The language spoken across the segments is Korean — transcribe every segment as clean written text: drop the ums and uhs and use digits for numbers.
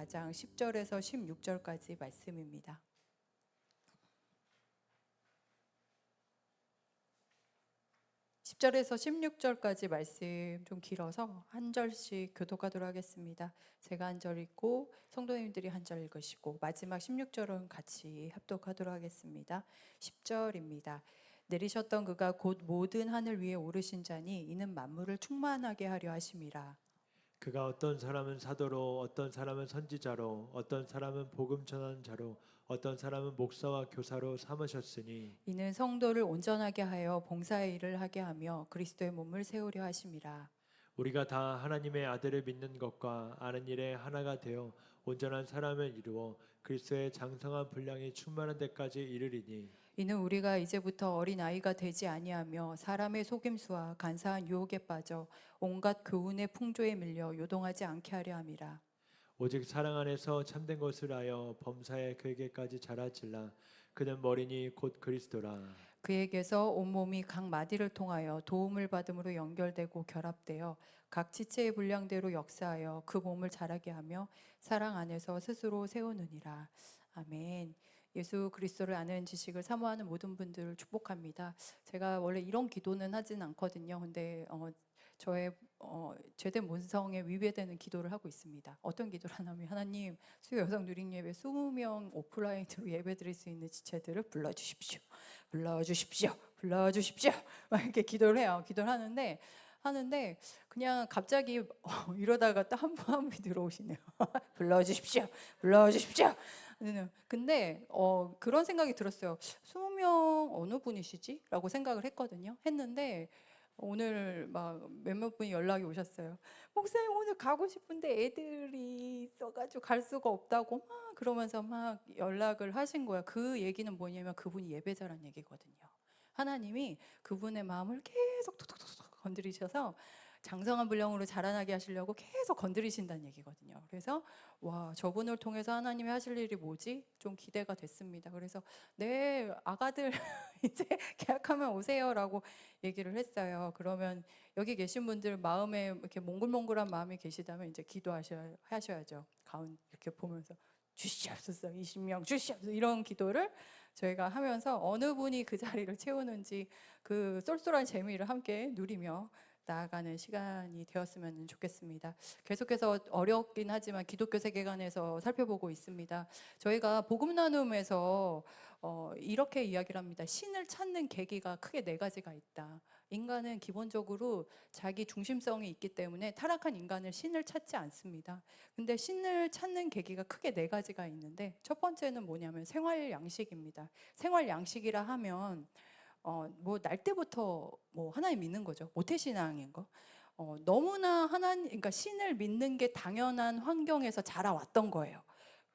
4장 10절에서 16절까지 말씀입니다. 10절에서 16절까지 말씀 좀 길어서 한 절씩 교독하도록 하겠습니다. 제가 한 절 읽고 성도님들이 한 절 읽으시고 마지막 16절은 같이 합독하도록 하겠습니다. 10절입니다. 내리셨던 그가 곧 모든 하늘 위에 오르신 자니 이는 만물을 충만하게 하려 하심이라. 그가 어떤 사람은 사도로, 어떤 사람은 선지자로, 어떤 사람은 복음 전하는 자로, 어떤 사람은 목사와 교사로 삼으셨으니 이는 성도를 온전하게 하여 봉사의 일을 하게 하며 그리스도의 몸을 세우려 하심이라. 우리가 다 하나님의 아들을 믿는 것과 아는 일에 하나가 되어 온전한 사람을 이루어 그리스도의 장성한 분량이 충만한 데까지 이르리니 이는 우리가 이제부터 어린 아이가 되지 아니하며 사람의 속임수와 간사한 유혹에 빠져 온갖 교훈의 풍조에 밀려 요동하지 않게 하려 함이라. 오직 사랑 안에서 참된 것을 하여 범사에 그에게까지 자라질라. 그는 머리니 곧 그리스도라. 그에게서 온몸이 각 마디를 통하여 도움을 받음으로 연결되고 결합되어 각 지체의 분량대로 역사하여 그 몸을 자라게 하며 사랑 안에서 스스로 세우느니라. 아멘. 예수 그리스도를 아는 지식을 사모하는 모든 분들을 축복합니다. 제가 원래 이런 기도는 하진 않거든요. 근데 저의 죄된 본성에 위배되는 기도를 하고 있습니다. 어떤 기도를 하냐면 하나님 수요 여성 누린 예배 20명 오프라인으로 예배 드릴 수 있는 지체들을 불러주십시오. 불러주십시오. 불러주십시오. 막 이렇게 기도를 해요. 기도를 하는데 그냥 갑자기 이러다가 또 한 분이 들어오시네요. 불러주십시오. 불러주십시오. 근데 그런 생각이 들었어요. 20명 어느 분이시지? 라고 생각을 했는데 오늘 막 몇몇 분이 연락이 오셨어요. 목사님 오늘 가고 싶은데 애들이 있어가지고 갈 수가 없다고 막 그러면서 막 연락을 하신 거야. 그 얘기는 뭐냐면 그분이 예배자란 얘기거든요. 하나님이 그분의 마음을 계속 톡톡톡톡 건드리셔서 장성한 분량으로 자라나게 하시려고 계속 건드리신다는 얘기거든요. 그래서 와, 저분을 통해서 하나님이 하실 일이 뭐지? 좀 기대가 됐습니다. 그래서 네, 아가들 이제 계약하면 오세요라고 얘기를 했어요. 그러면 여기 계신 분들 마음에 이렇게 몽글몽글한 마음이 계시다면 이제 기도하셔야죠. 가운 이렇게 보면서 주시옵소서 20명 주시옵소서 이런 기도를 저희가 하면서 어느 분이 그 자리를 채우는지 그 쏠쏠한 재미를 함께 누리며 나아가는 시간이 되었으면 좋겠습니다. 계속해서 어렵긴 하지만 기독교 세계관에서 살펴보고 있습니다. 저희가 복음 나눔에서 이렇게 이야기를 합니다. 신을 찾는 계기가 크게 네 가지가 있다. 인간은 기본적으로 자기 중심성이 있기 때문에 타락한 인간을 신을 찾지 않습니다. 근데 신을 찾는 계기가 크게 네 가지가 있는데 첫 번째는 뭐냐면 생활 양식입니다. 생활 양식이라 하면 뭐 날 때부터 뭐 하나님 믿는 거죠. 모태신앙인 거. 너무나 그러니까 신을 믿는 게 당연한 환경에서 자라왔던 거예요.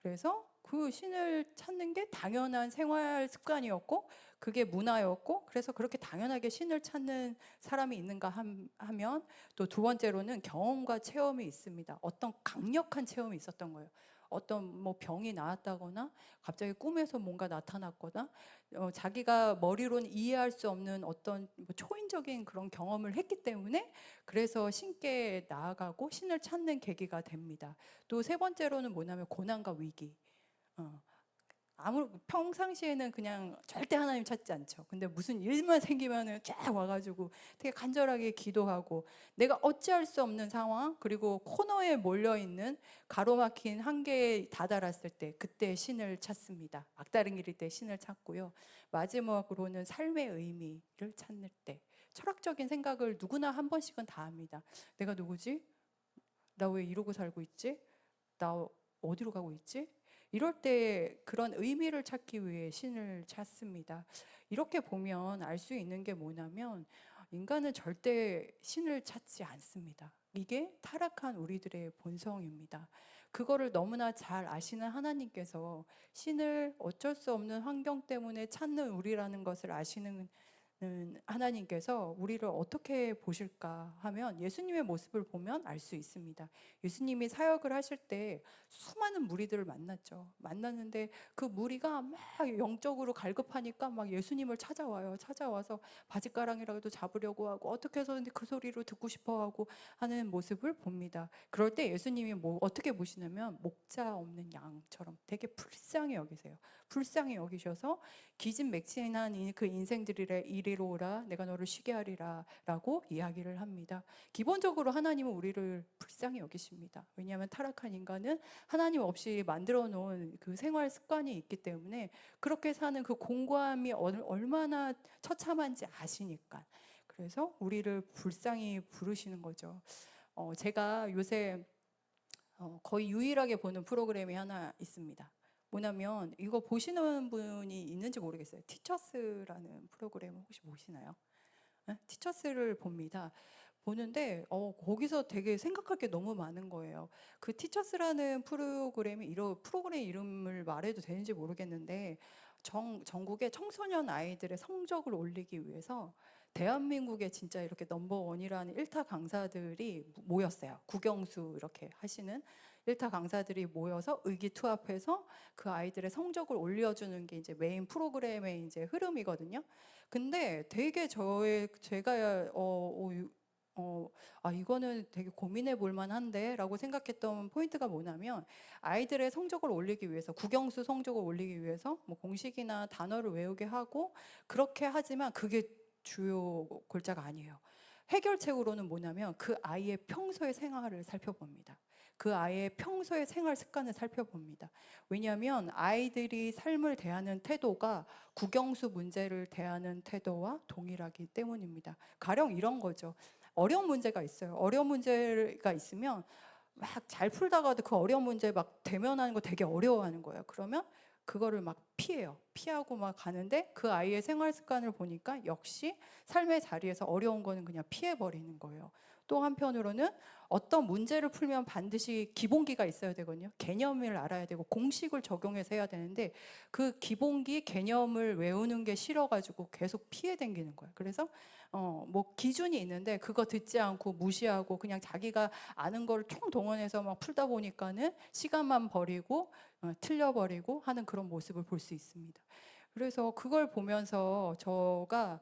그래서 그 신을 찾는 게 당연한 생활 습관이었고 그게 문화였고 그래서 그렇게 당연하게 신을 찾는 사람이 있는가 하면 또 두 번째로는 경험과 체험이 있습니다. 어떤 강력한 체험이 있었던 거예요. 어떤 뭐 병이 나았다거나 갑자기 꿈에서 뭔가 나타났거나 자기가 머리로는 이해할 수 없는 어떤 뭐 초인적인 그런 경험을 했기 때문에 그래서 신께 나아가고 신을 찾는 계기가 됩니다. 또 세 번째로는 뭐냐면 고난과 위기. 평상시에는 그냥 절대 하나님 찾지 않죠. 근데 무슨 일만 생기면은 쫙 와가지고 되게 간절하게 기도하고 내가 어찌할 수 없는 상황 그리고 코너에 몰려있는 가로막힌 한계에 다다랐을 때 그때 신을 찾습니다. 막다른 길일 때 신을 찾고요. 마지막으로는 삶의 의미를 찾는 때 철학적인 생각을 누구나 한 번씩은 다 합니다. 내가 누구지? 나 왜 이러고 살고 있지? 나 어디로 가고 있지? 이럴 때 그런 의미를 찾기 위해 신을 찾습니다. 이렇게 보면 알 수 있는 게 뭐냐면 인간은 절대 신을 찾지 않습니다. 이게 타락한 우리들의 본성입니다. 그거를 너무나 잘 아시는 하나님께서 신을 어쩔 수 없는 환경 때문에 찾는 우리라는 것을 아시는 하나님께서 우리를 어떻게 보실까 하면 예수님의 모습을 보면 알 수 있습니다. 예수님이 사역을 하실 때 수많은 무리들을 만났죠. 만났는데 그 무리가 막 영적으로 갈급하니까 막 예수님을 찾아와요. 찾아와서 바짓가랑이라도 잡으려고 하고 어떻게 해서든지 그 소리를 듣고 싶어 하고 하는 모습을 봅니다. 그럴 때 예수님이 어떻게 보시냐면 목자 없는 양처럼 되게 불쌍히 여기세요. 불쌍히 여기셔서 기진맥진한 그 인생들이래 이리로 오라 내가 너를 쉬게 하리라 라고 이야기를 합니다. 기본적으로 하나님은 우리를 불쌍히 여기십니다. 왜냐하면 타락한 인간은 하나님 없이 만들어 놓은 그 생활 습관이 있기 때문에 그렇게 사는 그 공고함이 얼마나 처참한지 아시니까 그래서 우리를 불쌍히 부르시는 거죠. 제가 요새 거의 유일하게 보는 프로그램이 하나 있습니다. 뭐냐면 이거 보시는 분이 있는지 모르겠어요. 티처스라는 프로그램 혹시 보시나요? 네? 티처스를 봅니다. 보는데 거기서 되게 생각할 게 너무 많은 거예요. 그 티처스라는 프로그램 이름을 말해도 되는지 모르겠는데 전국의 청소년 아이들의 성적을 올리기 위해서 대한민국에 진짜 이렇게 넘버원이라는 일타 강사들이 모였어요. 국영수 이렇게 하시는 일타 강사들이 모여서 의기투합해서 그 아이들의 성적을 올려주는 게 이제 메인 프로그램의 이제 흐름이거든요. 근데 되게 제가 이거는 되게 고민해 볼 만한데 라고 생각했던 포인트가 뭐냐면 아이들의 성적을 올리기 위해서 국영수 성적을 올리기 위해서 뭐 공식이나 단어를 외우게 하고 그렇게 하지만 그게 주요 골자가 아니에요. 해결책으로는 뭐냐면 그 아이의 평소의 생활을 살펴봅니다. 그 아이의 평소의 생활 습관을 살펴봅니다. 왜냐하면 아이들이 삶을 대하는 태도가 국영수 문제를 대하는 태도와 동일하기 때문입니다. 가령 이런 거죠. 어려운 문제가 있어요. 어려운 문제가 있으면 막 잘 풀다가도 그 어려운 문제 막 대면하는 거 되게 어려워하는 거예요. 그러면 그거를 막 피해요. 피하고 막 가는데 그 아이의 생활 습관을 보니까 역시 삶의 자리에서 어려운 거는 그냥 피해버리는 거예요. 또 한편으로는 어떤 문제를 풀면 반드시 기본기가 있어야 되거든요. 개념을 알아야 되고 공식을 적용해서 해야 되는데 그 기본기 개념을 외우는 게 싫어가지고 계속 피해 댕기는 거예요. 그래서 뭐 기준이 있는데 그거 듣지 않고 무시하고 그냥 자기가 아는 걸 총동원해서 막 풀다 보니까는 시간만 버리고 틀려버리고 하는 그런 모습을 볼 수 있습니다. 그래서 그걸 보면서 저가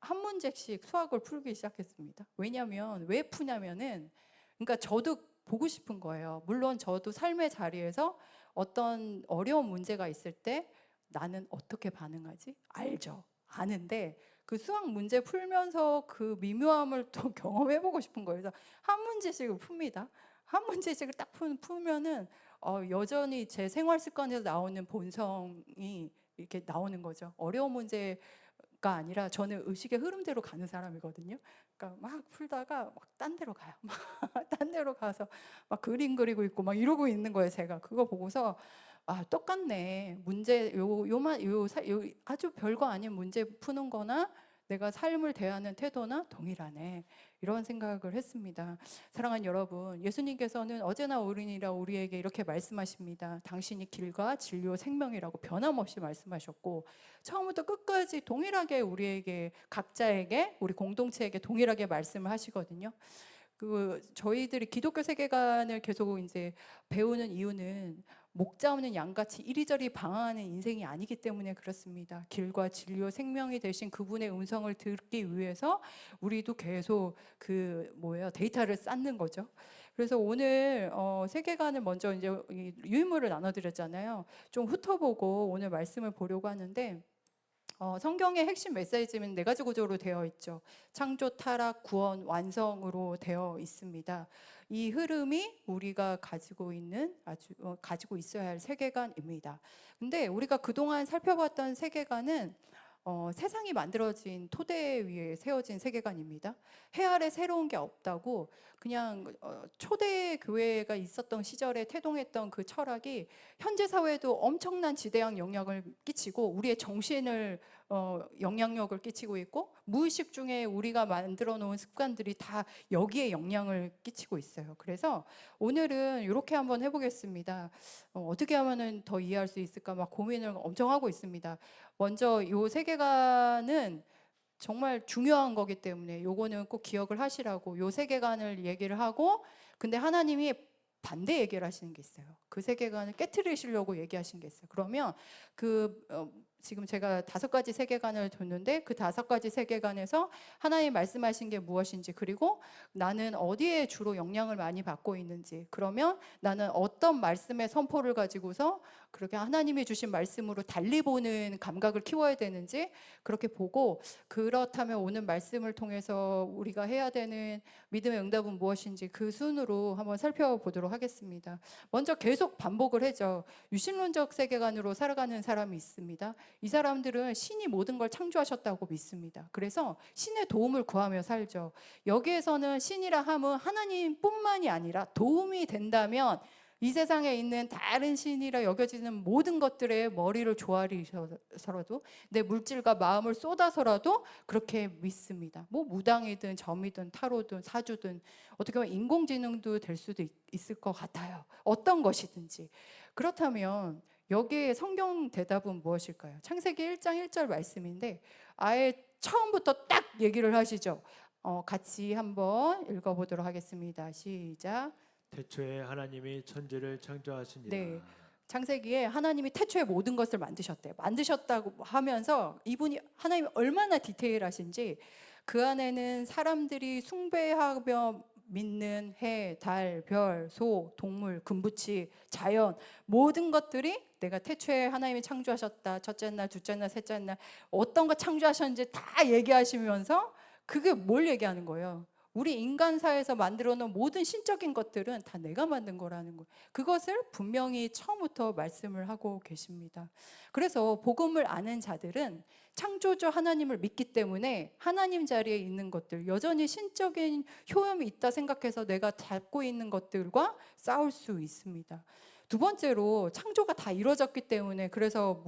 한 문제씩 수학을 풀기 시작했습니다. 왜냐하면 왜 푸냐면은 그러니까 저도 보고 싶은 거예요. 물론 저도 삶의 자리에서 어떤 어려운 문제가 있을 때 나는 어떻게 반응하지? 알죠. 아는데 그 수학 문제 풀면서 그 미묘함을 또 경험해보고 싶은 거예요. 그래서 한 문제씩을 풉니다. 한 문제씩을 딱 풀면은 여전히 제 생활 습관에서 나오는 본성이 이렇게 나오는 거죠. 어려운 문제가 아니라 저는 의식의 흐름대로 가는 사람이거든요. 그러니까 막 풀다가 막 딴 데로 가요. 막 딴 데로 가서 막 그림 그리고 있고 막 이러고 있는 거예요. 제가 그거 보고서 똑같네. 문제 요 아주 별거 아닌 문제 푸는 거나 내가 삶을 대하는 태도나 동일하네. 이런 생각을 했습니다. 사랑하는 여러분, 예수님께서는 어제나 오늘이라 우리에게 이렇게 말씀하십니다. 당신이 길과 진료 생명이라고 변함없이 말씀하셨고 처음부터 끝까지 동일하게 우리에게 각자에게 우리 공동체에게 동일하게 말씀을 하시거든요. 저희들이 기독교 세계관을 계속 이제 배우는 이유는 목자 없는 양같이 이리저리 방황하는 인생이 아니기 때문에 그렇습니다. 길과 진리와 생명이 되신 그분의 음성을 듣기 위해서 우리도 계속 데이터를 쌓는 거죠. 그래서 오늘 세계관을 먼저 이제 유인물을 나눠드렸잖아요. 좀 훑어보고 오늘 말씀을 보려고 하는데. 성경의 핵심 메시지는 4가지 구조로 되어 있죠. 창조, 타락, 구원, 완성으로 되어 있습니다. 이 흐름이 우리가 가지고 있어야 할 세계관입니다. 근데 우리가 그동안 살펴봤던 세계관은 세상이 만들어진 토대 위에 세워진 세계관입니다. 해 아래 새로운 게 없다고 그냥 초대 교회가 있었던 시절에 태동했던 그 철학이 현재 사회에도 엄청난 지대한 영향을 끼치고 우리의 정신을 영향력을 끼치고 있고 무의식 중에 우리가 만들어 놓은 습관들이 다 여기에 영향을 끼치고 있어요. 그래서 오늘은 이렇게 한번 해보겠습니다. 어떻게 하면 더 이해할 수 있을까 막 고민을 엄청 하고 있습니다. 먼저 이 세계관은 정말 중요한 거기 때문에 요거는 꼭 기억을 하시라고 요 세계관을 얘기를 하고, 근데 하나님이 반대 얘기를 하시는 게 있어요. 그 세계관을 깨트리시려고 얘기하신 게 있어요. 그러면 지금 제가 5가지 세계관을 뒀는데 그 5가지 세계관에서 하나님 말씀하신 게 무엇인지, 그리고 나는 어디에 주로 영향을 많이 받고 있는지, 그러면 나는 어떤 말씀의 선포를 가지고서 그렇게 하나님이 주신 말씀으로 달리 보는 감각을 키워야 되는지 그렇게 보고, 그렇다면 오늘 말씀을 통해서 우리가 해야 되는 믿음의 응답은 무엇인지 그 순으로 한번 살펴보도록 하겠습니다. 먼저 계속 반복을 하죠. 유신론적 세계관으로 살아가는 사람이 있습니다. 이 사람들은 신이 모든 걸 창조하셨다고 믿습니다. 그래서 신의 도움을 구하며 살죠. 여기에서는 신이라 함은 하나님뿐만이 아니라 도움이 된다면 이 세상에 있는 다른 신이라 여겨지는 모든 것들의 머리를 조아리서라도, 내 물질과 마음을 쏟아서라도 그렇게 믿습니다. 뭐 무당이든 점이든 타로든 사주든 어떻게 보면 인공지능도 될 수도 있을 것 같아요. 어떤 것이든지. 그렇다면 여기에 성경 대답은 무엇일까요? 창세기 1장 1절 말씀인데 아예 처음부터 딱 얘기를 하시죠. 같이 한번 읽어보도록 하겠습니다. 시작. 태초에 하나님이 천지를 창조하시니라. 네, 창세기에 하나님이 태초에 모든 것을 만드셨대요. 만드셨다고 하면서 이분이 하나님이 얼마나 디테일하신지, 그 안에는 사람들이 숭배하며 믿는 해, 달, 별, 소, 동물, 금부치, 자연, 모든 것들이 내가 태초에 하나님이 창조하셨다. 첫째 날, 둘째 날, 셋째 날 어떤 거 창조하셨는지 다 얘기하시면서 그게 뭘 얘기하는 거예요? 우리 인간사에서 만들어 놓은 모든 신적인 것들은 다 내가 만든 거라는 거예요. 그것을 분명히 처음부터 말씀을 하고 계십니다. 그래서 복음을 아는 자들은 창조주 하나님을 믿기 때문에 하나님 자리에 있는 것들, 여전히 신적인 효험이 있다 생각해서 내가 잡고 있는 것들과 싸울 수 있습니다. 두 번째로, 창조가 다 이루어졌기 때문에, 그래서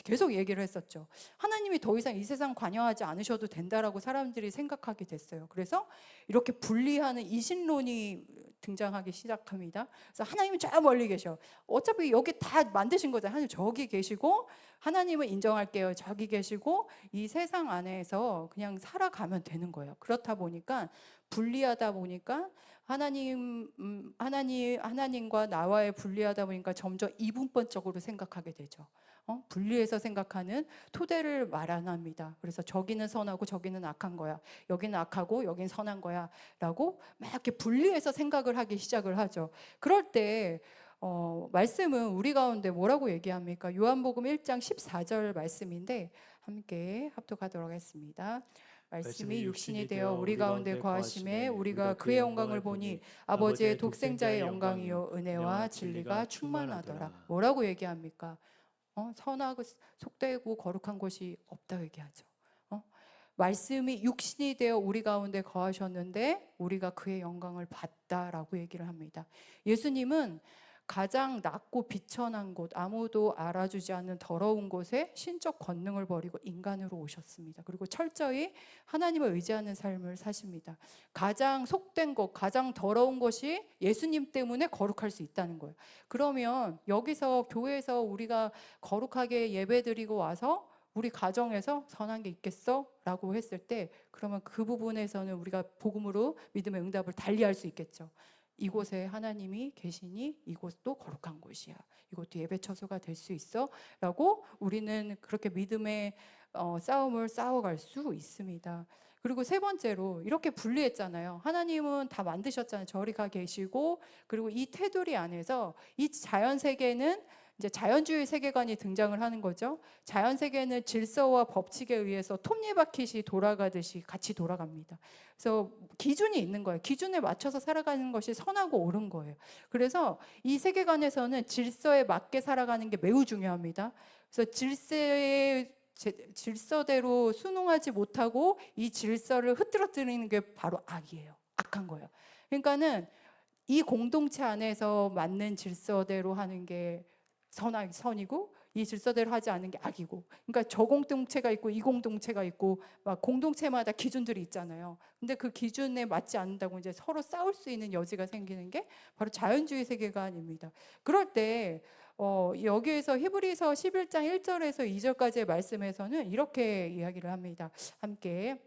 계속 얘기를 했었죠. 하나님이 더 이상 이 세상 관여하지 않으셔도 된다라고 사람들이 생각하게 됐어요. 그래서 이렇게 분리하는 이신론이 등장하기 시작합니다. 그래서 하나님은 저 멀리 계셔. 어차피 여기 다 만드신 거잖아요. 하나님 저기 계시고, 하나님은 인정할게요. 저기 계시고, 이 세상 안에서 그냥 살아가면 되는 거예요. 그렇다 보니까, 분리하다 보니까 하나님과 나와의 분리하다 보니까 점점 이분법적으로 생각하게 되죠. 분리해서 생각하는 토대를 마련합니다. 그래서 저기는 선하고 저기는 악한 거야. 여기는 악하고 여기는 선한 거야. 라고 막 이렇게 분리해서 생각을 하기 시작을 하죠. 그럴 때 말씀은 우리 가운데 뭐라고 얘기합니까? 요한복음 1장 14절 말씀인데 함께 합독하도록 하겠습니다. 말씀이 육신이 되어 우리 가운데 거하심에 우리가 그의 영광을 보니 아버지의 독생자의 영광이요 은혜와 진리가 충만하더라. 뭐라고 얘기합니까? 선하고 속되고 거룩한 것이 없다고 얘기하죠. 말씀이 육신이 되어 우리 가운데 거하셨는데 우리가 그의 영광을 봤다라고 얘기를 합니다. 예수님은 가장 낮고 비천한 곳, 아무도 알아주지 않는 더러운 곳에 신적 권능을 버리고 인간으로 오셨습니다. 그리고 철저히 하나님을 의지하는 삶을 사십니다. 가장 속된 것, 가장 더러운 것이 예수님 때문에 거룩할 수 있다는 거예요. 그러면 여기서 교회에서 우리가 거룩하게 예배드리고 와서 우리 가정에서 선한 게 있겠어? 라고 했을 때, 그러면 그 부분에서는 우리가 복음으로 믿음의 응답을 달리할 수 있겠죠. 이곳에 하나님이 계시니 이곳도 거룩한 곳이야. 이것도 예배 처소가 될 수 있어. 라고 우리는 그렇게 믿음의 싸움을 싸워갈 수 있습니다. 그리고 세 번째로, 이렇게 분리했잖아요. 하나님은 다 만드셨잖아요. 저리 가 계시고, 그리고 이 테두리 안에서 이 자연 세계는 이제 자연주의 세계관이 등장을 하는 거죠. 자연 세계는 질서와 법칙에 의해서 톱니바퀴이 돌아가듯이 같이 돌아갑니다. 그래서 기준이 있는 거예요. 기준에 맞춰서 살아가는 것이 선하고 옳은 거예요. 그래서 이 세계관에서는 질서에 맞게 살아가는 게 매우 중요합니다. 그래서 질서대로 순응하지 못하고 이 질서를 흐트러뜨리는 게 바로 악이에요. 악한 거예요. 그러니까는 이 공동체 안에서 맞는 질서대로 하는 게 선이고, 이 질서대로 하지 않는 게 악이고, 그러니까 저 공동체가 있고 이 공동체가 있고 막 공동체마다 기준들이 있잖아요. 근데 그 기준에 맞지 않는다고 이제 서로 싸울 수 있는 여지가 생기는 게 바로 자연주의 세계관입니다. 그럴 때 여기에서 히브리서 11장 1절에서 2절까지의 말씀에서는 이렇게 이야기를 합니다. 함께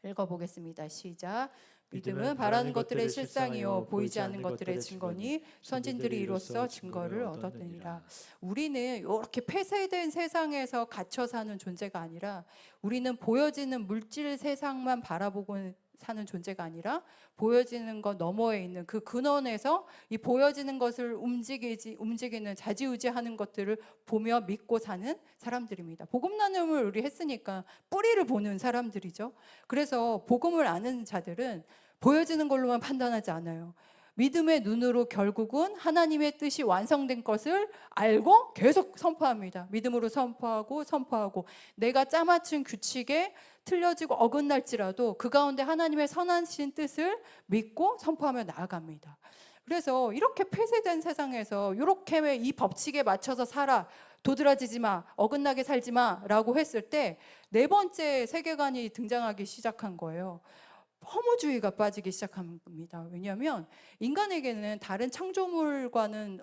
읽어보겠습니다. 시작. 믿음은 바라는 것들의 실상이요 보이지 않는 것들의 증거니 선진들이 이로써 증거를 얻었느니라. 우리는 이렇게 폐쇄된 세상에서 갇혀 사는 존재가 아니라, 우리는 보여지는 물질 세상만 바라보고 사는 존재가 아니라 보여지는 것 너머에 있는 그 근원에서 이 보여지는 것을 움직이는 자지우지하는 것들을 보며 믿고 사는 사람들입니다. 복음 나눔을 우리 했으니까 뿌리를 보는 사람들이죠. 그래서 복음을 아는 자들은 보여지는 걸로만 판단하지 않아요. 믿음의 눈으로 결국은 하나님의 뜻이 완성된 것을 알고 계속 선포합니다. 믿음으로 선포하고 내가 짜맞춘 규칙에 틀려지고 어긋날지라도 그 가운데 하나님의 선하신 뜻을 믿고 선포하며 나아갑니다. 그래서 이렇게 폐쇄된 세상에서 이렇게 이 법칙에 맞춰서 살아, 도드라지지 마, 어긋나게 살지 마 라고 했을 때 네 번째 세계관이 등장하기 시작한 거예요. 허무주의가 빠지기 시작한 겁니다. 왜냐하면 인간에게는 다른 창조물과는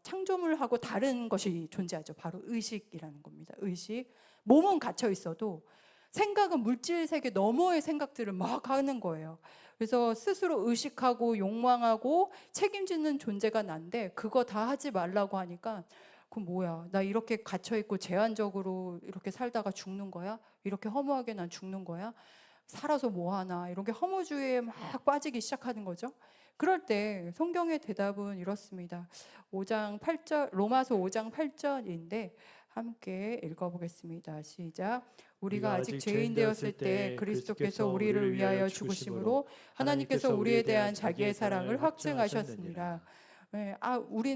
창조물하고 다른 것이 존재하죠. 바로 의식이라는 겁니다. 의식. 몸은 갇혀 있어도 생각은 물질 세계 너머의 생각들을 막 하는 거예요. 그래서 스스로 의식하고 욕망하고 책임지는 존재가 난데 그거 다 하지 말라고 하니까 그럼 뭐야? 나 이렇게 갇혀 있고 제한적으로 이렇게 살다가 죽는 거야? 이렇게 허무하게 난 죽는 거야? 살아서 뭐 하나? 이런 게 허무주의에 막 빠지기 시작하는 거죠. 그럴 때 성경의 대답은 이렇습니다. 5장 8절, 로마서 5장 8절인데 함께 읽어보겠습니다. 시작. 우리가 아직 죄인 되었을 때 그리스도께서 우리를 위하여 죽으심으로 하나님께서 우리에 대한 자기의 사랑을 확증하셨습니다. 네,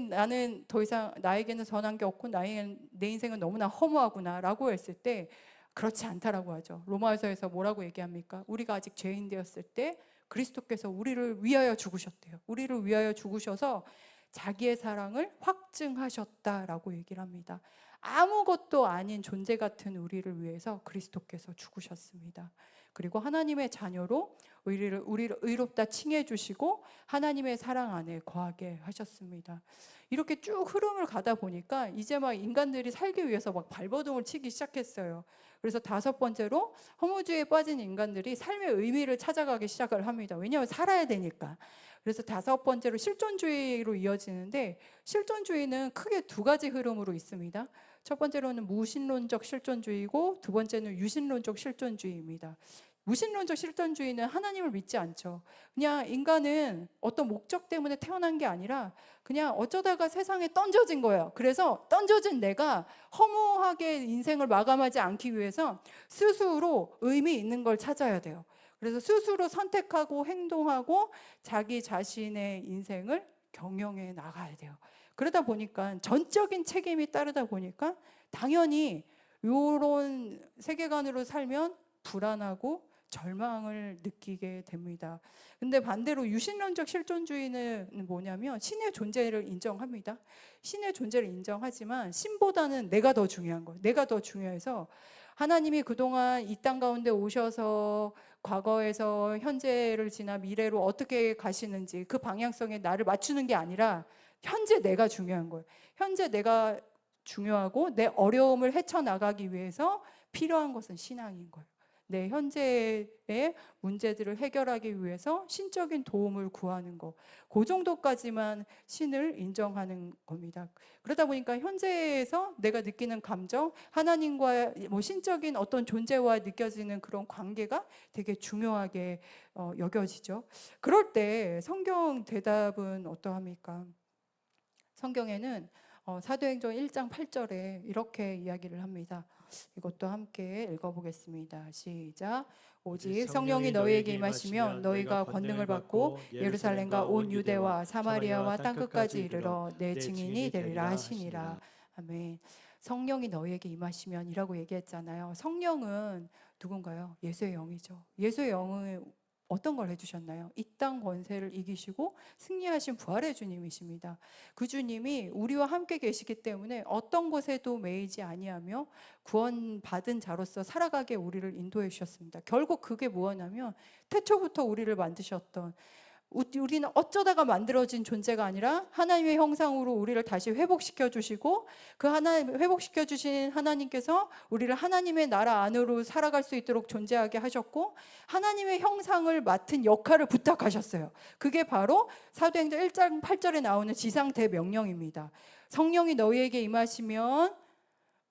나는 더 이상 나에게는 선한 게 없고 내 인생은 너무나 허무하구나라고 했을 때 그렇지 않다라고 하죠. 로마서에서 뭐라고 얘기합니까? 우리가 아직 죄인 되었을 때 그리스도께서 우리를 위하여 죽으셨대요. 우리를 위하여 죽으셔서 자기의 사랑을 확증하셨다라고 얘기를 합니다. 아무것도 아닌 존재 같은 우리를 위해서 그리스도께서 죽으셨습니다. 그리고 하나님의 자녀로 우리를 의롭다 칭해 주시고 하나님의 사랑 안에 거하게 하셨습니다. 이렇게 쭉 흐름을 가다 보니까 이제 막 인간들이 살기 위해서 막 발버둥을 치기 시작했어요. 그래서 다섯 번째로 허무주의에 빠진 인간들이 삶의 의미를 찾아가기 시작을 합니다. 왜냐하면 살아야 되니까. 그래서 다섯 번째로 실존주의로 이어지는데, 실존주의는 크게 두 가지 흐름으로 있습니다. 첫 번째로는 무신론적 실존주의고 두 번째는 유신론적 실존주의입니다. 무신론적 실존주의는 하나님을 믿지 않죠. 그냥 인간은 어떤 목적 때문에 태어난 게 아니라 그냥 어쩌다가 세상에 던져진 거예요. 그래서 던져진 내가 허무하게 인생을 마감하지 않기 위해서 스스로 의미 있는 걸 찾아야 돼요. 그래서 스스로 선택하고 행동하고 자기 자신의 인생을 경영해 나가야 돼요. 그러다 보니까 전적인 책임이 따르다 보니까 당연히 이런 세계관으로 살면 불안하고 절망을 느끼게 됩니다. 근데 반대로 유신론적 실존주의는 뭐냐면 신의 존재를 인정합니다. 신의 존재를 인정하지만 신보다는 내가 더 중요한 거예요. 내가 더 중요해서 하나님이 그동안 이 땅 가운데 오셔서 과거에서 현재를 지나 미래로 어떻게 가시는지 그 방향성에 나를 맞추는 게 아니라 현재 내가 중요한 거예요. 현재 내가 중요하고 내 어려움을 헤쳐나가기 위해서 필요한 것은 신앙인 거예요. 내 현재의 문제들을 해결하기 위해서 신적인 도움을 구하는 거, 그 정도까지만 신을 인정하는 겁니다. 그러다 보니까 현재에서 내가 느끼는 감정, 하나님과 신적인 어떤 존재와 느껴지는 그런 관계가 되게 중요하게 여겨지죠. 그럴 때 성경 대답은 어떠합니까? 성경에는 사도행전 1장 8절에 이렇게 이야기를 합니다. 이것도 함께 읽어보겠습니다. 시작. 오직 성령이 너희에게 임하시면 너희가 권능을 받고 예루살렘과 온 유대와 사마리아와 땅끝까지 이르러 내 증인이 되리라 하시니라. 아멘. 성령이 너희에게 임하시면이라고 얘기했잖아요. 성령은 누군가요? 예수의 영이죠. 예수의 영은 어떤 걸 해주셨나요? 이 땅 권세를 이기시고 승리하신 부활의 주님이십니다. 그 주님이 우리와 함께 계시기 때문에 어떤 것에도 매이지 아니하며 구원받은 자로서 살아가게 우리를 인도해 주셨습니다. 결국 그게 무엇이냐면 태초부터 우리를 만드셨던 우리는 어쩌다가 만들어진 존재가 아니라 하나님의 형상으로 우리를 다시 회복시켜 주시고, 그 하나님 회복시켜 주신 하나님께서 우리를 하나님의 나라 안으로 살아갈 수 있도록 존재하게 하셨고, 하나님의 형상을 맡은 역할을 부탁하셨어요. 그게 바로 사도행전 1장 8절에 나오는 지상 대명령입니다. 성령이 너희에게 임하시면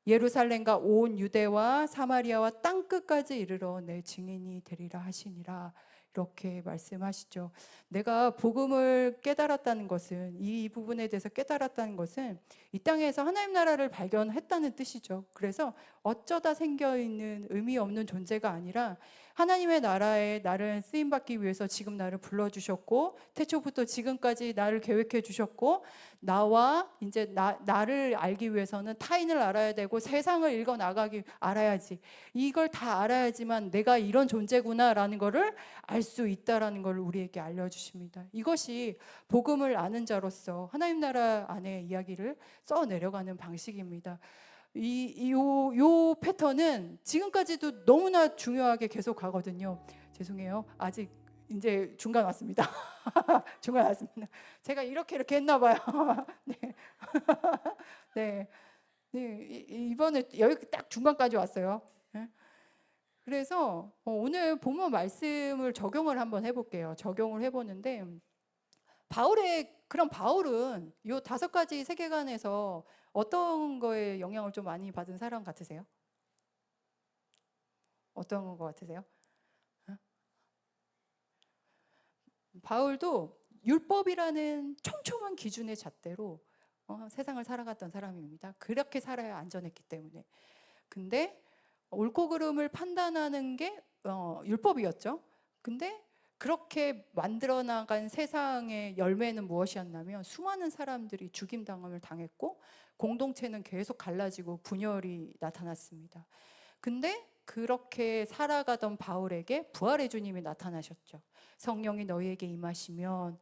예루살렘과 온 유대와 사마리아와 땅 끝까지 이르러 내 증인이 되리라 하시니라. 이렇게 말씀하시죠. 내가 복음을 깨달았다는 것은, 이 부분에 대해서 깨달았다는 것은 이 땅에서 하나님 나라를 발견했다는 뜻이죠. 그래서 어쩌다 생겨있는 의미 없는 존재가 아니라 하나님의 나라에 나를 쓰임받기 위해서 지금 나를 불러주셨고, 태초부터 지금까지 나를 계획해 주셨고, 나와 이제 나를 알기 위해서는 타인을 알아야 되고 세상을 읽어 나가기 알아야지, 이걸 다 알아야지만 내가 이런 존재구나라는 것을 알 수 있다라는 걸 우리에게 알려주십니다. 이것이 복음을 아는 자로서 하나님 나라 안에 이야기를 써 내려가는 방식입니다. 요 패턴은 지금까지도 너무나 중요하게 계속 가거든요. 죄송해요. 아직 이제 중간 왔습니다. 중간 왔습니다. 제가 이렇게 했나 봐요. 네. 네. 네. 이번에 여기 딱 중간까지 왔어요. 네. 그래서 오늘 본문 말씀을 적용을 한번 해볼게요. 적용을 해보는데, 그럼 바울은 요 5가지 세계관에서 어떤 거에 영향을 좀 많이 받은 사람 같으세요? 어떤 거 같으세요? 바울도 율법이라는 촘촘한 기준의 잣대로 세상을 살아갔던 사람입니다. 그렇게 살아야 안전했기 때문에. 근데 옳고 그름을 판단하는 게 율법이었죠. 근데 그렇게 만들어 나간 세상의 열매는 무엇이었냐면 수많은 사람들이 죽임당함을 당했고, 공동체는 계속 갈라지고 분열이 나타났습니다. 근데 그렇게 살아가던 바울에게 부활의 주님이 나타나셨죠. 성령이 너희에게 임하시면,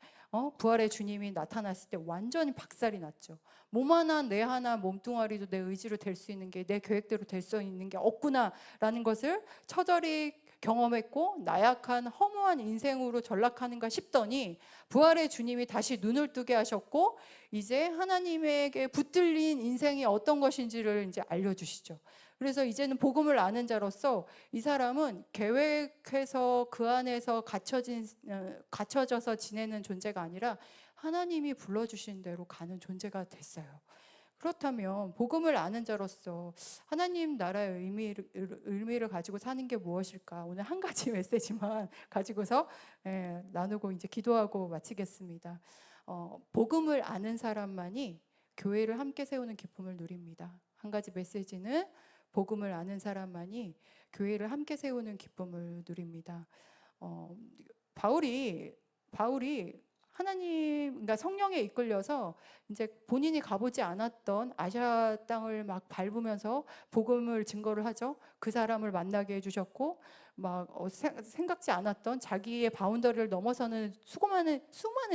부활의 주님이 나타났을 때 완전히 박살이 났죠. 몸 하나 내 하나 몸뚱아리도 내 의지로 될 수 있는 게, 내 계획대로 될 수 있는 게 없구나라는 것을 처절히 경험했고, 나약한 허무한 인생으로 전락하는가 싶더니 부활의 주님이 다시 눈을 뜨게 하셨고, 이제 하나님에게 붙들린 인생이 어떤 것인지를 이제 알려주시죠. 그래서 이제는 복음을 아는 자로서 이 사람은 계획해서 그 안에서 갇혀져서 지내는 존재가 아니라 하나님이 불러주신 대로 가는 존재가 됐어요. 그렇다면 복음을 아는 자로서 하나님 나라의 의미를 가지고 사는 게 무엇일까? 오늘 한 가지 메시지만 가지고서 나누고 이제 기도하고 마치겠습니다. 복음을 아는 사람만이 교회를 함께 세우는 기쁨을 누립니다. 한 가지 메시지는 복음을 아는 사람만이 교회를 함께 세우는 기쁨을 누립니다. 바울이 하나님, 그러니까 성령에 이끌려서 이제 본인이 가보지 않았던 아시아 땅을 막 밟으면서 복음을 증거를 하죠. 그 사람을 만나게 해주셨고, 막 생각지 않았던 자기의 바운더리를 넘어서는 수많은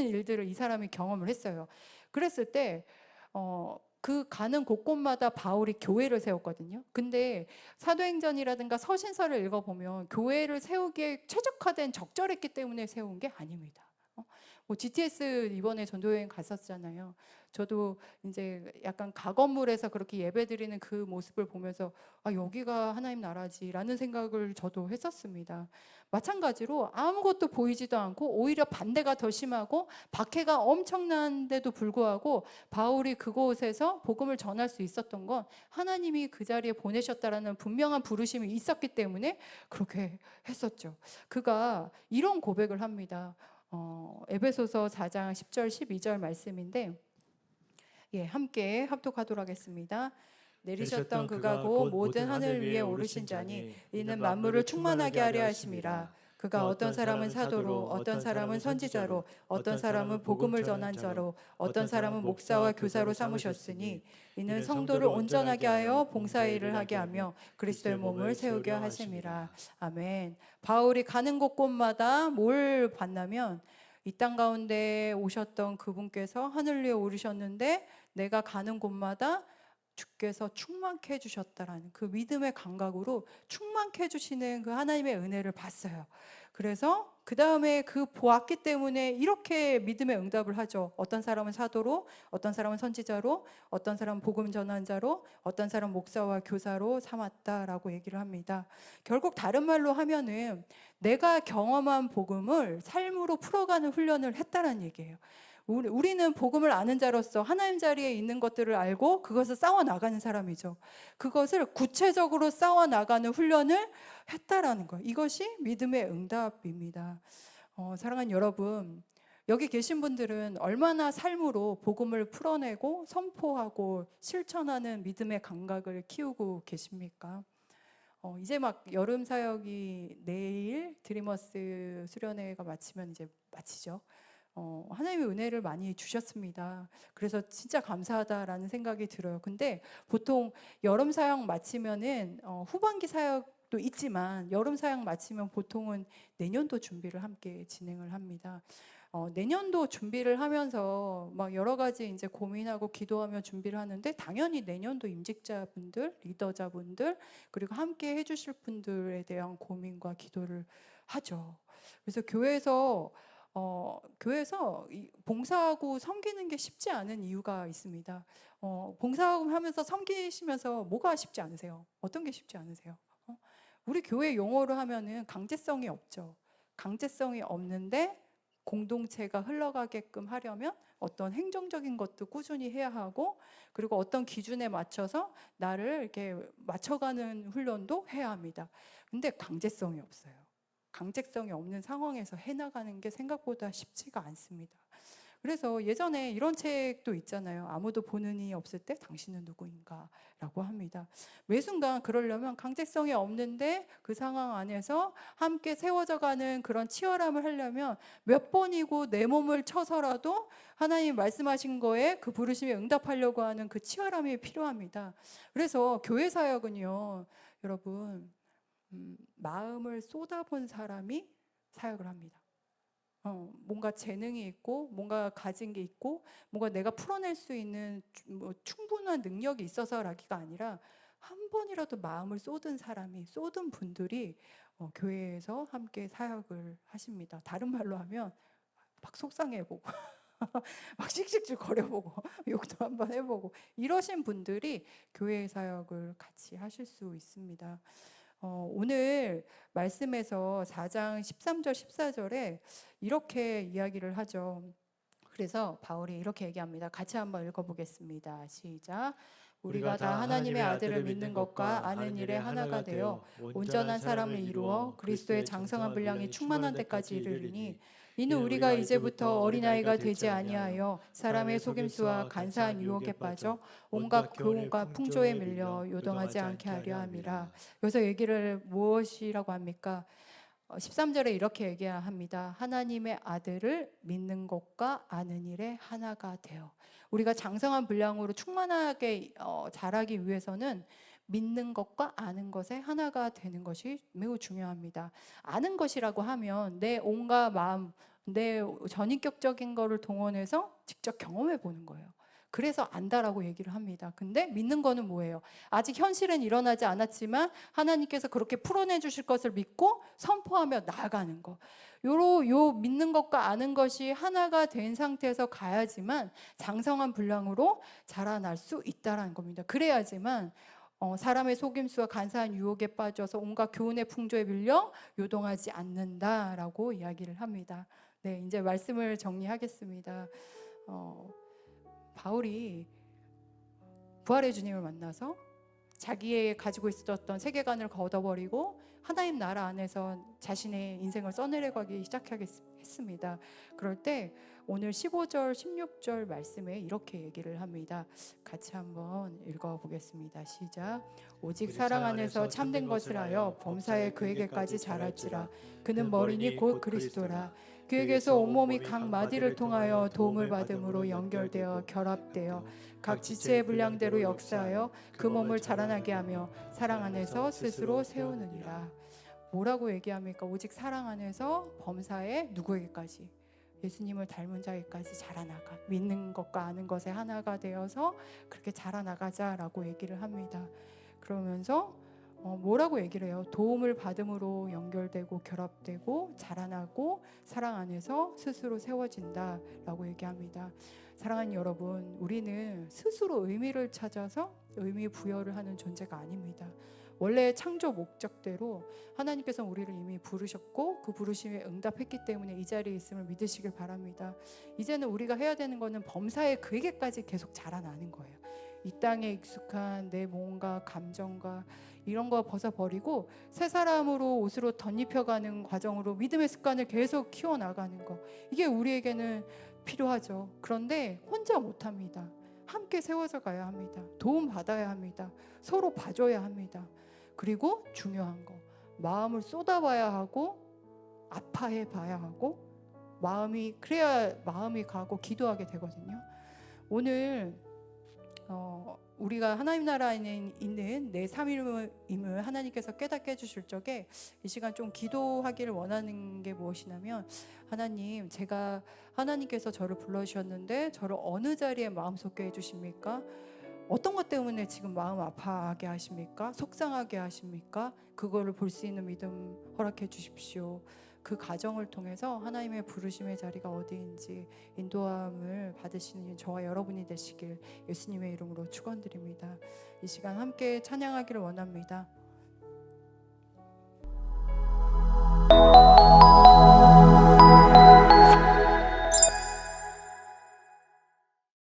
일들을 이 사람이 경험을 했어요. 그랬을 때 그 가는 곳곳마다 바울이 교회를 세웠거든요. 근데 사도행전이라든가 서신서를 읽어보면 교회를 세우기에 최적화된 적절했기 때문에 세운 게 아닙니다. 뭐 GTS 이번에 전도여행 갔었잖아요. 저도 이제 약간 가건물에서 그렇게 예배드리는 그 모습을 보면서 여기가 하나님 나라지라는 생각을 저도 했었습니다. 마찬가지로 아무것도 보이지도 않고 오히려 반대가 더 심하고 박해가 엄청난데도 불구하고 바울이 그곳에서 복음을 전할 수 있었던 건 하나님이 그 자리에 보내셨다라는 분명한 부르심이 있었기 때문에 그렇게 했었죠. 그가 이런 고백을 합니다. 에베소서 4장 10절 12절 말씀인데, 함께 합독하도록 하겠습니다. 내리셨던 그가 곧 모든 하늘 위에 오르신 자니 이는 만물을 충만하게 하려 하심이라. 그가 어떤 사람은 사도로, 어떤 사람은 선지자로, 어떤 사람은 복음을 전한 자로, 어떤 사람은 목사와 교사로 삼으셨으니 이는 성도를 온전하게 하여 봉사의 일을 하게 하며 그리스도의 몸을 세우게 하심이라. 아멘. 바울이 가는 곳곳마다 뭘 봤냐면, 이 땅 가운데 오셨던 그분께서 하늘 위에 오르셨는데 내가 가는 곳마다 주께서 충만케 해주셨다라는 그 믿음의 감각으로 충만케 해주시는 그 하나님의 은혜를 봤어요. 그래서 그 다음에 그 보았기 때문에 이렇게 믿음의 응답을 하죠. 어떤 사람은 사도로, 어떤 사람은 선지자로, 어떤 사람은 복음 전환자로, 어떤 사람은 목사와 교사로 삼았다라고 얘기를 합니다. 결국 다른 말로 하면은 내가 경험한 복음을 삶으로 풀어가는 훈련을 했다는 얘기예요. 우리는 복음을 아는 자로서 하나님 자리에 있는 것들을 알고 그것을 싸워 나가는 사람이죠. 그것을 구체적으로 싸워 나가는 훈련을 했다라는 거예요. 이것이 믿음의 응답입니다. 사랑하는 여러분, 여기 계신 분들은 얼마나 삶으로 복음을 풀어내고 선포하고 실천하는 믿음의 감각을 키우고 계십니까? 이제 막 여름 사역이 내일 드리머스 수련회가 마치면 이제 마치죠. 하나님의 은혜를 많이 주셨습니다. 그래서 진짜 감사하다라는 생각이 들어요. 근데 보통 여름 사역 마치면은 후반기 사역도 있지만 여름 사역 마치면 보통은 내년도 준비를 함께 진행을 합니다. 내년도 준비를 하면서 막 여러 가지 이제 고민하고 기도하며 준비를 하는데 당연히 내년도 임직자분들, 리더자분들 그리고 함께 해주실 분들에 대한 고민과 기도를 하죠. 그래서 교회에서 봉사하고 섬기는 게 쉽지 않은 이유가 있습니다. 봉사하고 하면서 섬기시면서 뭐가 쉽지 않으세요? 어떤 게 쉽지 않으세요? 우리 교회 용어로 하면은 강제성이 없죠. 강제성이 없는데 공동체가 흘러가게끔 하려면 어떤 행정적인 것도 꾸준히 해야 하고 그리고 어떤 기준에 맞춰서 나를 이렇게 맞춰가는 훈련도 해야 합니다. 근데 강제성이 없어요. 강제성이 없는 상황에서 해나가는 게 생각보다 쉽지가 않습니다. 그래서 예전에 이런 책도 있잖아요. 아무도 보는 이 없을 때 당신은 누구인가 라고 합니다. 매 순간 그러려면 강제성이 없는데 그 상황 안에서 함께 세워져 가는 그런 치열함을 하려면 몇 번이고 내 몸을 쳐서라도 하나님 말씀하신 거에 그 부르심에 응답하려고 하는 그 치열함이 필요합니다. 그래서 교회 사역은요, 여러분, 마음을 쏟아본 사람이 사역을 합니다. 뭔가 재능이 있고 뭔가 가진 게 있고 뭔가 내가 풀어낼 수 있는 충분한 능력이 있어서라기가 아니라 한 번이라도 마음을 쏟은 사람이 쏟은 분들이 교회에서 함께 사역을 하십니다. 다른 말로 하면 막 속상해보고 막 씩씩질 거려보고 욕도 한번 해보고 이러신 분들이 교회 사역을 같이 하실 수 있습니다. 오늘 말씀에서 4장 13절 14절에 이렇게 이야기를 하죠. 그래서 바울이 이렇게 얘기합니다. 같이 한번 읽어보겠습니다. 시작. 우리가 다 하나님의 아들을 믿는 것과 아는 일에 하나가 되어 온전한 사람을 이루어 그리스도의 장성한 분량이 충만한 데까지 이르리니 이는 우리가 이제부터 어린아이가 되지 아니하여 사람의 속임수와 간사한 유혹에 빠져 온갖 교훈과 풍조에 밀려 요동하지 않게 하려 함이라. 여기서 얘기를 무엇이라고 합니까? 13절에 이렇게 얘기합니다. 하나님의 아들을 믿는 것과 아는 일에 하나가 되어. 우리가 장성한 분량으로 충만하게 자라기 위해서는 믿는 것과 아는 것에 하나가 되는 것이 매우 중요합니다. 아는 것이라고 하면 내 온갖 마음, 내 전인격적인 거를 동원해서 직접 경험해 보는 거예요. 그래서 안다라고 얘기를 합니다. 근데 믿는 거는 뭐예요? 아직 현실은 일어나지 않았지만 하나님께서 그렇게 풀어내 주실 것을 믿고 선포하며 나아가는 거. 요 믿는 것과 아는 것이 하나가 된 상태에서 가야지만 장성한 분량으로 자라날 수 있다라는 겁니다. 그래야지만 사람의 속임수와 간사한 유혹에 빠져서 온갖 교훈의 풍조에 밀려 요동하지 않는다라고 이야기를 합니다. 네, 이제 말씀을 정리하겠습니다. 바울이 부활의 주님을 만나서 자기의 가지고 있었던 세계관을 걷어버리고 하나님 나라 안에서 자신의 인생을 써내려가기 시작했습니다. 그럴 때 오늘 15절, 16절 말씀에 이렇게 얘기를 합니다. 같이 한번 읽어보겠습니다. 시작. 오직 사랑 안에서 참된 것을 하여 범사에 그에게까지 자랄지라. 그는 머리니 곧 그리스도라. 그에게서 온몸이 각 마디를 통하여 도움을 받음으로 연결되어 결합되어 각 지체의 분량대로 역사하여 그 몸을 자라나게 하며 사랑 안에서 스스로 세우느니라. 뭐라고 얘기합니까? 오직 사랑 안에서 범사에 누구에게까지? 예수님을 닮은 자에까지 자라나가, 믿는 것과 아는 것에 하나가 되어서 그렇게 자라나가자라고 얘기를 합니다. 그러면서 뭐라고 얘기를 해요? 도움을 받음으로 연결되고 결합되고 자라나고 사랑 안에서 스스로 세워진다라고 얘기합니다. 사랑하는 여러분, 우리는 스스로 의미를 찾아서 의미 부여를 하는 존재가 아닙니다. 원래 창조 목적대로 하나님께서 우리를 이미 부르셨고 그 부르심에 응답했기 때문에 이 자리에 있음을 믿으시길 바랍니다. 이제는 우리가 해야 되는 거는 범사의 그에게까지 계속 자라나는 거예요. 이 땅에 익숙한 내 몸과 감정과 이런 거 벗어버리고 새 사람으로 옷으로 덧입혀가는 과정으로 믿음의 습관을 계속 키워나가는 거, 이게 우리에게는 필요하죠. 그런데 혼자 못합니다. 함께 세워져 가야 합니다. 도움 받아야 합니다. 서로 봐줘야 합니다. 그리고 중요한 거, 마음을 쏟아봐야 하고 아파해 봐야 하고, 마음이 그래야 마음이 가고 기도하게 되거든요. 오늘 우리가 하나님 나라에 있는 내 삼위임을 하나님께서 깨닫게 해주실 적에 이 시간 좀 기도하기를 원하는 게 무엇이냐면, 하나님, 제가 하나님께서 저를 불러주셨는데 저를 어느 자리에 마음속게 해주십니까? 어떤 것 때문에 지금 마음 아파하게 하십니까? 속상하게 하십니까? 그거를 볼 수 있는 믿음 허락해 주십시오. 그 과정을 통해서 하나님의 부르심의 자리가 어디인지 인도함을 받으시는 저와 여러분이 되시길 예수님의 이름으로 축원드립니다. 이 시간 함께 찬양하기를 원합니다.